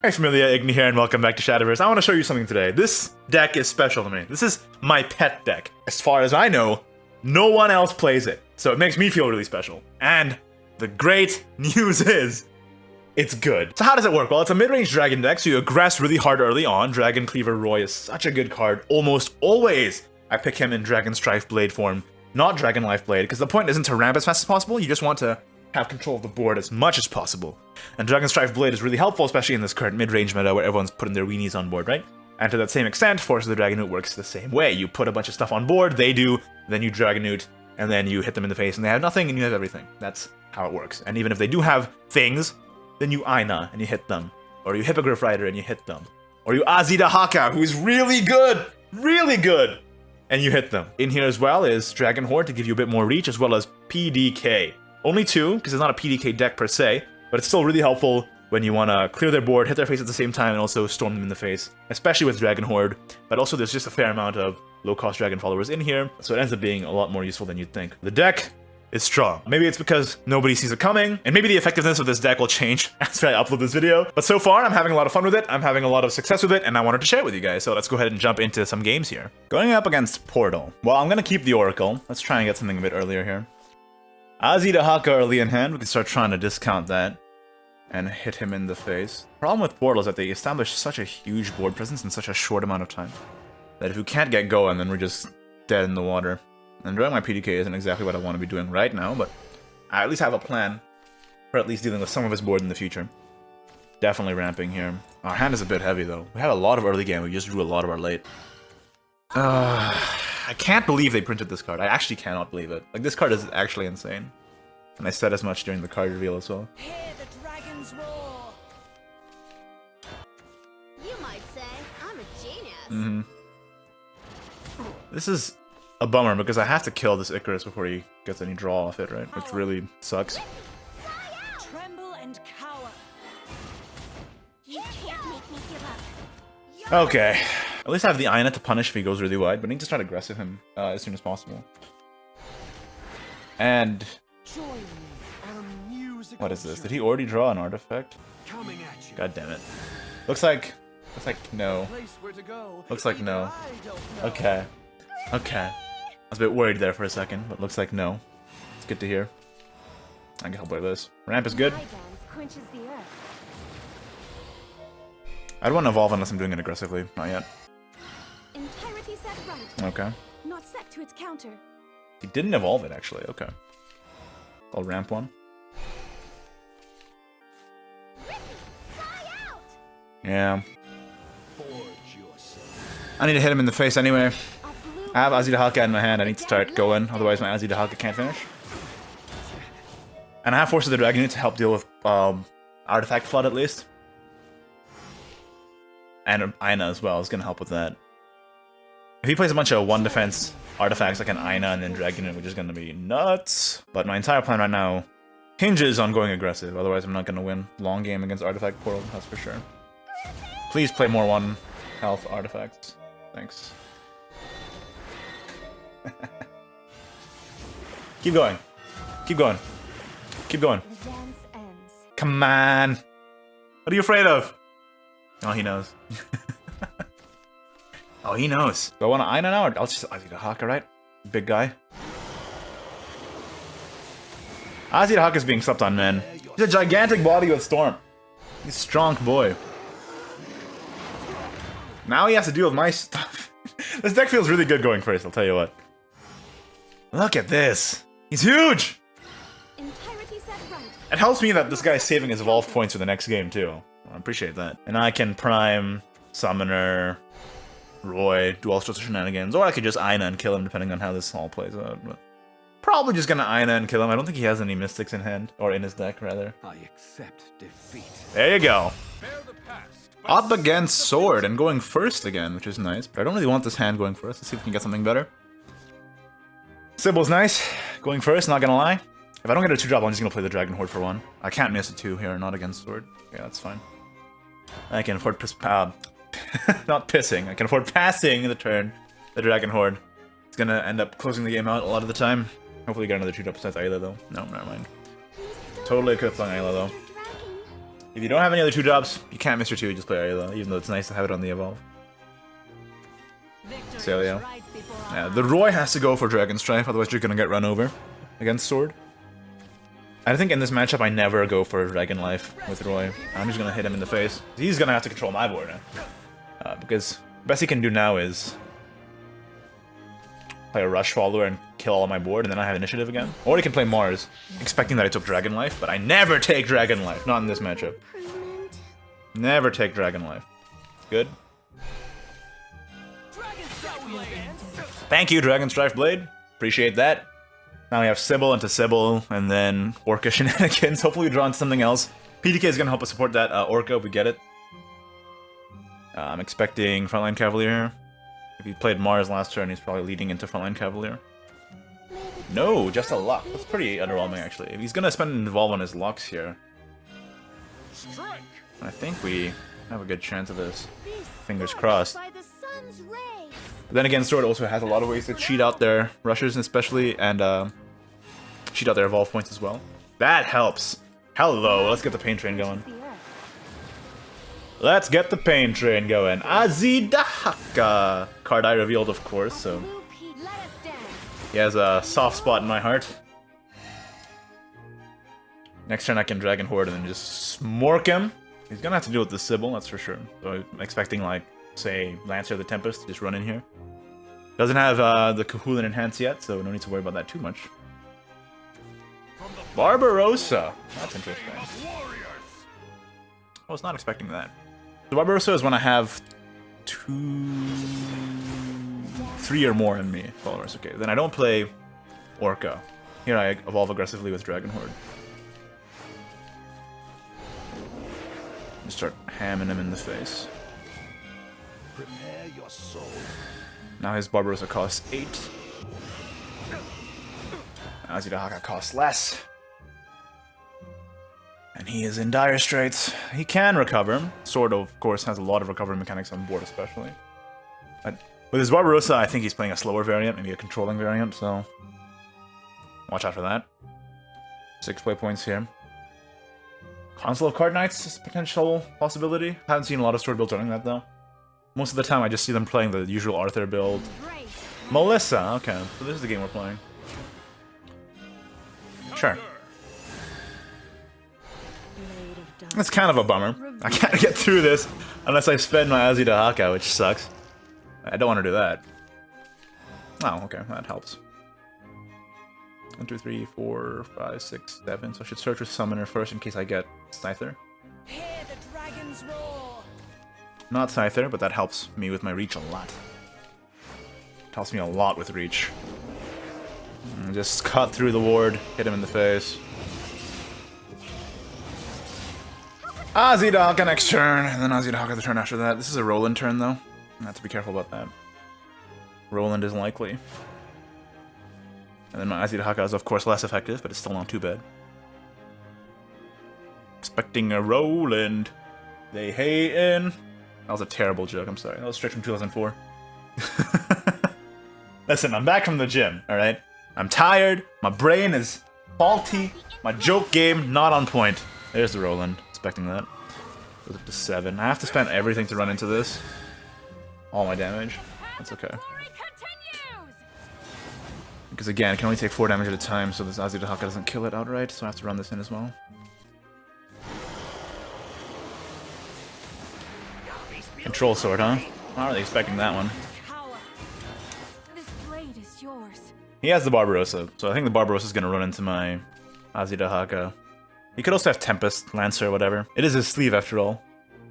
Hi familia, Igni here, and welcome back to Shadowverse. I want to show you something today. This deck is special to me. This is my pet deck. As far as I know, no one else plays it, so it makes me feel really special. And the great news is, it's good. So how does it work? Well, it's a mid-range dragon deck, so you aggress really hard early on. Dragon Cleaver Roy is such a good card. Almost always, I pick him in Dragon Strife Blade form, not Dragon Life Blade, because the point isn't to ramp as fast as possible, you just want to have control of the board as much as possible. And Dragon Strife Blade is really helpful, especially in this current mid-range meta where everyone's putting their weenies on board, right? And to that same extent, Force of the Dragon works the same way. You put a bunch of stuff on board, they do, then you Dragon and then you hit them in the face and they have nothing and you have everything. That's how it works. And even if they do have things, then you Aina and you hit them. Or you Hippogriff Rider and you hit them. Or you Azida Haka, who's really good! Really good! And you hit them. In here as well is Dragon Horde to give you a bit more reach, as well as PDK. Only two, because it's not a PDK deck per se, but it's still really helpful when you want to clear their board, hit their face at the same time, and also storm them in the face, especially with Dragon Horde. But also there's just a fair amount of low-cost Dragon followers in here, so it ends up being a lot more useful than you'd think. The deck is strong. Maybe it's because nobody sees it coming, and maybe the effectiveness of this deck will change after I upload this video. But so far, I'm having a lot of fun with it, I'm having a lot of success with it, and I wanted to share it with you guys, so let's go ahead and jump into some games here. Going up against Portal. Well, I'm gonna keep the Oracle. Let's try and get something a bit earlier here. Azida Haka early in hand, we can start trying to discount that and hit him in the face. The problem with Portal is that they establish such a huge board presence in such a short amount of time that if we can't get going, then we're just dead in the water. And drawing my PDK isn't exactly what I want to be doing right now, but I at least have a plan for at least dealing with some of his board in the future. Definitely ramping here. Our hand is a bit heavy though. We had a lot of early game, we just drew a lot of our late. I can't believe they printed this card. I actually cannot believe it. Like, this card is actually insane. And I said as much during the card reveal as well. Hear the dragons roar. You might say I'm a genius. This is a bummer because I have to kill this Icarus before he gets any draw off it, right? Which really sucks. Tremble and cower. You can't make me give up. Okay. At least I have the Aina to punish if he goes really wide, but I need to start aggressive him as soon as possible. And what is this? Did he already draw an artifact? God damn it. Looks like no. Looks like no. Okay. Okay. I was a bit worried there for a second, but looks like no. It's good to hear. I can help with this. Ramp is good. I don't want to evolve unless I'm doing it aggressively. Not yet. Entirety set right. Okay. Not set to its counter. He didn't evolve it, actually. Okay. I'll ramp one. Yeah. I need to hit him in the face anyway. I have Azida Haka in my hand. I need to start going, otherwise my Azida Haka can't finish. And I have Force of the Dragon to help deal with Artifact Flood at least. And Aina as well is going to help with that. If he plays a bunch of 1 defense artifacts like an Aina and then Dragon, which is going to be nuts. But my entire plan right now hinges on going aggressive, otherwise I'm not going to win long game against Artifact Portal, that's for sure. Please play more 1 health artifacts. Thanks. Keep going. Keep going. Keep going. Come on. What are you afraid of? Oh, he knows. Oh, he knows. Do I want to Aina now, or I'll just Azida Haka, right? Big guy. Azida Haka's being slept on, man. He's a gigantic body with Storm. He's a strong boy. Now he has to deal with my stuff. This deck feels really good going first, I'll tell you what. Look at this. He's huge! It helps me that this guy's saving his evolve points for the next game, too. I appreciate that. And I can Prime, Summoner, Roy, do all sorts of shenanigans. Or I could just Aina and kill him, depending on how this all plays out. But probably just gonna Aina and kill him. I don't think he has any Mystics in hand. Or in his deck, rather. I accept defeat. There you go. Up against Sword and going first again, which is nice. But I don't really want this hand going first. Let's see if we can get something better. Sibyl's nice. Going first, not gonna lie. If I don't get a 2-drop, I'm just gonna play the Dragon Horde for 1. I can't miss a 2 here, not against Sword. Yeah, that's fine. I can afford not pissing. I can afford passing the turn. The Dragon Horde. It's gonna end up closing the game out a lot of the time. Hopefully get another 2-drop besides Ayla though. No, never mind. Totally could have played Ayla though. If you don't have any other 2-drops, you can't miss your 2, just play Ayla, even though it's nice to have it on the evolve. Celia. Yeah, the Roy has to go for Dragon Strife, otherwise you're gonna get run over against Sword. I think in this matchup I never go for Dragon Life with Roy. I'm just gonna hit him in the face. He's gonna have to control my board now. Because the best he can do now is play a Rush Follower and kill all my board, and then I have initiative again. Or he can play Mars, expecting that I took Dragon Life, but I never take Dragon Life, not in this matchup. Never take Dragon Life. Good? Thank you, Dragon Strife Blade. Appreciate that. Now we have Sybil into Sybil, and then Orca shenanigans. Hopefully we draw into something else. PDK is going to help us support that Orca if we get it. I'm expecting Frontline Cavalier. If he played Mars last turn, he's probably leading into Frontline Cavalier. No, just a luck. That's pretty underwhelming, actually. If he's going to spend an Evolve on his Lux here, I think we have a good chance of this. Fingers crossed. But then again, Sword also has a lot of ways to cheat out their rushers, especially, and cheat out their evolve points as well. That helps. Hello, let's get the pain train going. Let's get the pain train going. Azidahaka! Card I revealed, of course, so he has a soft spot in my heart. Next turn I can Dragon Horde and then just smork him. He's gonna have to deal with the Sybil, that's for sure. So I'm expecting, like, say, Lancer the Tempest to just run in here. Doesn't have the Cahulan Enhance yet, so no need to worry about that too much. Barbarossa! That's interesting. I was not expecting that. The Barbarossa is when I have 3 or more in me, followers. Okay, then I don't play Orca. Here I evolve aggressively with Dragon Horde. Start hamming him in the face. Prepare your soul. Now his Barbarossa costs 8. Azidahaka costs less. And he is in dire straits. He can recover. Sword, of course, has a lot of recovery mechanics on board, especially. But with his Barbarossa, I think he's playing a slower variant, maybe a controlling variant, so watch out for that. 6 play points here. Council of Card Knights is a potential possibility. Haven't seen a lot of Sword builds running that, though. Most of the time, I just see them playing the usual Arthur build. Melissa, okay. So this is the game we're playing. Sure. It's kind of a bummer. I can't get through this unless I spend my Azidahaka, which sucks. I don't want to do that. Oh, okay. That helps. 1, 2, 3, 4, 5, 6, 7. So I should search with Summoner first in case I get Scyther. Hear the dragons roar. Not Scyther, but that helps me with my reach a lot. It helps me a lot with reach. And just cut through the ward, hit him in the face. Azidahaka next turn, and then Azidahaka the turn after that. This is a Roland turn, though. I have to be careful about that. Roland is likely. And then my Azidahaka is, of course, less effective, but it's still not too bad. Expecting a Roland. They hatin'. That was a terrible joke, I'm sorry. That was straight from 2004. Listen, I'm back from the gym, alright? I'm tired, my brain is faulty, my joke game not on point. There's the Roland, expecting that. Goes up to 7. I have to spend everything to run into this. All my damage. That's okay. Because again, it can only take 4 damage at a time, so this Azidahaka doesn't kill it outright, so I have to run this in as well. Control Sword, huh? Not really expecting that one. This blade is yours. He has the Barbarossa, so I think the Barbarossa is going to run into my Azidahaka. He could also have Tempest, Lancer, whatever. It is his sleeve, after all.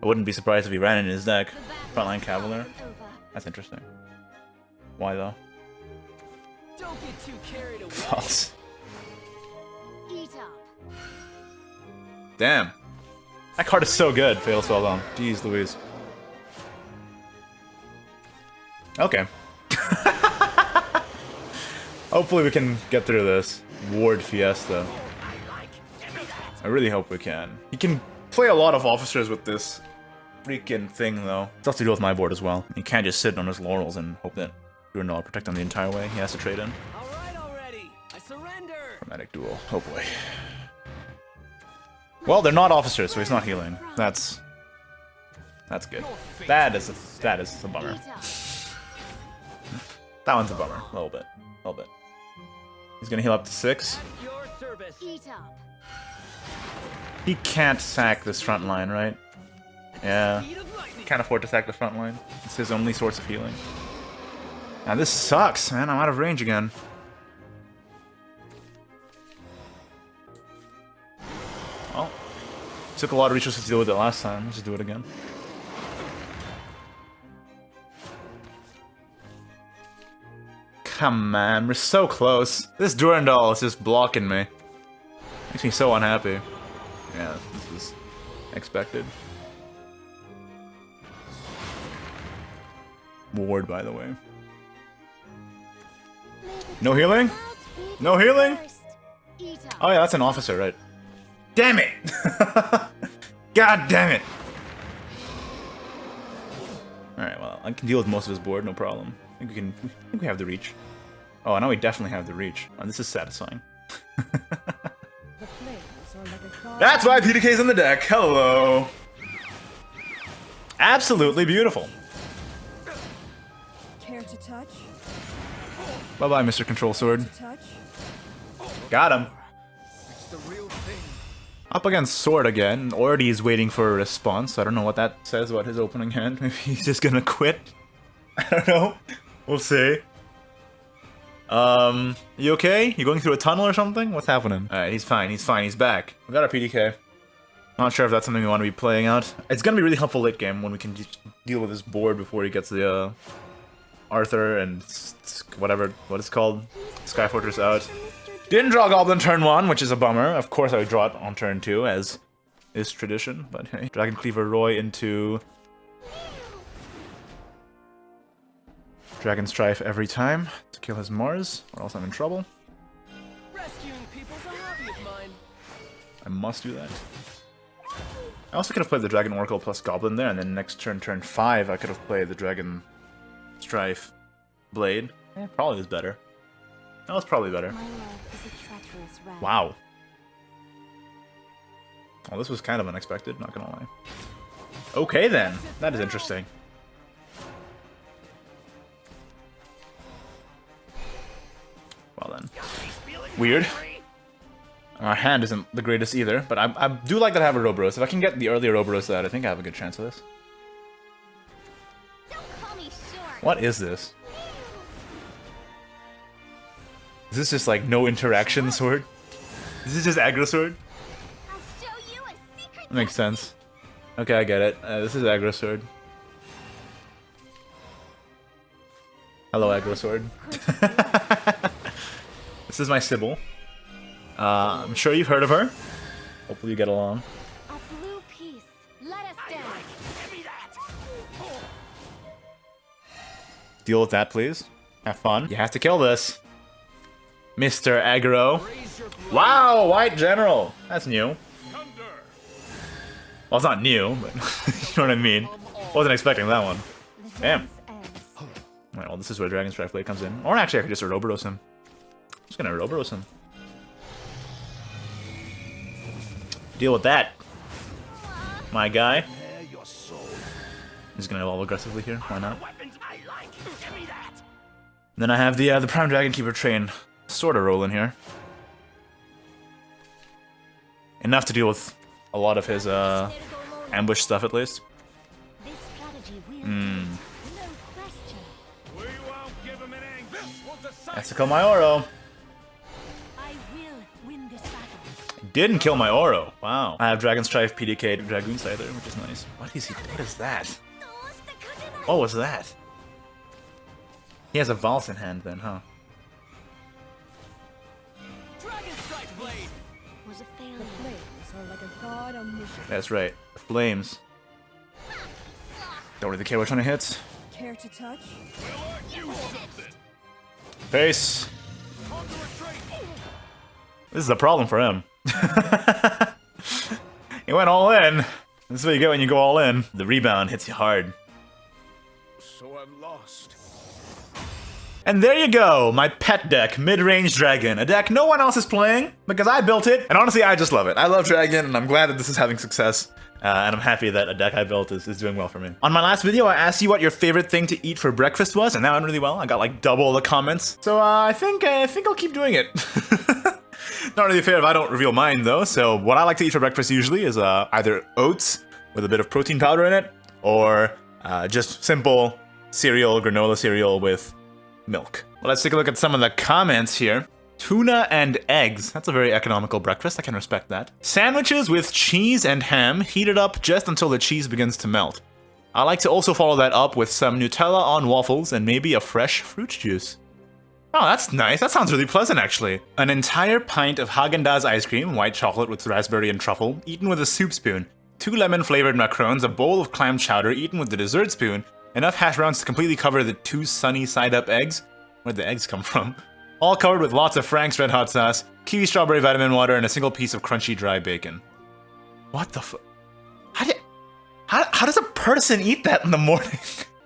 I wouldn't be surprised if he ran in his deck. Frontline Cavalier. That's interesting. Why, though? Don't get too carried away. False. Eat up. Damn. That card is so good, Fail Spellbound. Jeez Louise. Okay. Hopefully we can get through this. Ward Fiesta. I really hope we can. He can play a lot of officers with this freaking thing, though. It's tough to deal with my board as well. He can't just sit on his laurels and hope that Bruno will protect him the entire way. He has to trade in. All right, already. I surrender. Chromatic Duel. Oh boy. Well, they're not officers, so he's not healing. That's good. That is a bummer. Heat up. That one's a bummer. A little bit. He's gonna heal up to 6. At your service. Heat up. He can't sack this front line, right? Yeah. Speed of lightning. Can't afford to sack the front line. It's his only source of healing. Now this sucks, man. I'm out of range again. Well, took a lot of resources to deal with it last time. Let's just do it again. Come on, we're so close. This Durandal is just blocking me. Makes me so unhappy. Yeah, this is expected. Ward, by the way. No healing? No healing? Heat up. Oh yeah, that's an officer, right? Damn it! God damn it! Alright, well, I can deal with most of his board, no problem. I think we have the reach. Oh, now we definitely have the reach. Oh, this is satisfying. That's why PDK's in the deck. Hello. Absolutely beautiful. Care to touch? Bye-bye, Mr. Control Sword. Touch? Got him. It's the real thing. Up against Sword again. Already is waiting for a response. I don't know what that says about his opening hand. Maybe he's just gonna quit. I don't know. We'll see. You okay? You going through a tunnel or something? What's happening? Alright, he's fine, he's back. We got our PDK. Not sure if that's something we want to be playing out. It's gonna be really helpful late game when we can just deal with his board before he gets the, Arthur and whatever, what it's called, Sky Fortress out. Didn't draw Goblin turn 1, which is a bummer. Of course I would draw it on turn 2, as is tradition, but hey. Dragon Cleaver Roy into Dragon Strife every time to kill his Mars, or else I'm in trouble. Rescuing people's a hobby of mine. I must do that. I also could have played the Dragon Oracle plus Goblin there, and then next turn, turn 5, I could have played the Dragon Strife Blade. Probably was better. That was probably better. My love is a treacherous rat. Wow. Well, this was kind of unexpected, not gonna lie. Okay then, that is interesting. Well then. Weird. Our hand isn't the greatest either, but I do like that I have a Ouroboros. If I can get the earlier Ouroboros out, I think I have a good chance of this. Don't call me short. What is this? Is this just like no interaction sword? Is this just aggro sword? I'll show you a secret. That makes sense. Okay, I get it. This is aggro sword. Hello, aggro sword. This is my Sybil. I'm sure you've heard of her. Hopefully you get along. A blue piece. Let us dance. Deal with that, please. Have fun. You have to kill this. Mr. Aggro. Wow, White General. That's new. Well, it's not new, but you know what I mean. Wasn't expecting that one. Damn. Alright, well, this is where Dragon Strife Blade comes in. Or actually, I could just Ouroboros him. I'm just gonna Ouroboros him. Deal with that, my guy. He's gonna evolve aggressively here. Why not? Then I have the Prime Dragon Keeper train sort of rolling here. Enough to deal with a lot of his ambush stuff at least. This strategy will no question. Has to kill my Oro. I will win this battle. Didn't kill my Oro. Wow. I have Dragon Strife PDK Dragoon Scyther, which is nice. What is he? What is that? What was that? He has a Valse in hand then, huh? Dragon Strike Blade. Was a failure. Flames are like a god on mission. That's right. The flames. Don't really care which one it hits. Care to touch? Face. This is a problem for him. He went all in. This is what you get when you go all in. The rebound hits you hard. So I'm lost. And there you go, my pet deck, Midrange Dragon. A deck no one else is playing, because I built it. And honestly, I just love it. I love Dragon, and I'm glad that this is having success. And I'm happy that a deck I built is doing well for me. On my last video, I asked you what your favorite thing to eat for breakfast was, and that went really well. I got like double the comments. So I think I'll keep doing it. Not really fair if I don't reveal mine though. So what I like to eat for breakfast usually is either oats with a bit of protein powder in it, or just simple cereal, granola cereal with milk. Well, let's take a look at some of the comments here. Tuna and eggs. That's a very economical breakfast. I can respect that. Sandwiches with cheese and ham, heated up just until the cheese begins to melt. I like to also follow that up with some Nutella on waffles and maybe a fresh fruit juice. Oh, that's nice. That sounds really pleasant, actually. An entire pint of Haagen-Dazs ice cream, white chocolate with raspberry and truffle, eaten with a soup spoon. 2 lemon-flavored macarons, a bowl of clam chowder eaten with the dessert spoon, enough hash browns to completely cover the 2 sunny side-up eggs. Where'd the eggs come from? All covered with lots of Frank's Red Hot sauce, kiwi strawberry vitamin water, and a single piece of crunchy dry bacon. What the fu- How does a person eat that in the morning?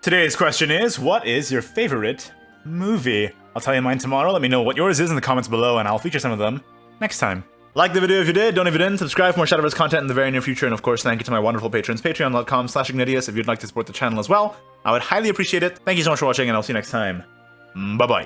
Today's question is, what is your favorite movie? I'll tell you mine tomorrow. Let me know what yours is in the comments below, and I'll feature some of them next time. Like the video if you did, don't if you didn't, subscribe for more Shadowverse content in the very near future, and of course, thank you to my wonderful patrons, patreon.com/Ignideus if you'd like to support the channel as well. I would highly appreciate it. Thank you so much for watching, and I'll see you next time. Bye-bye.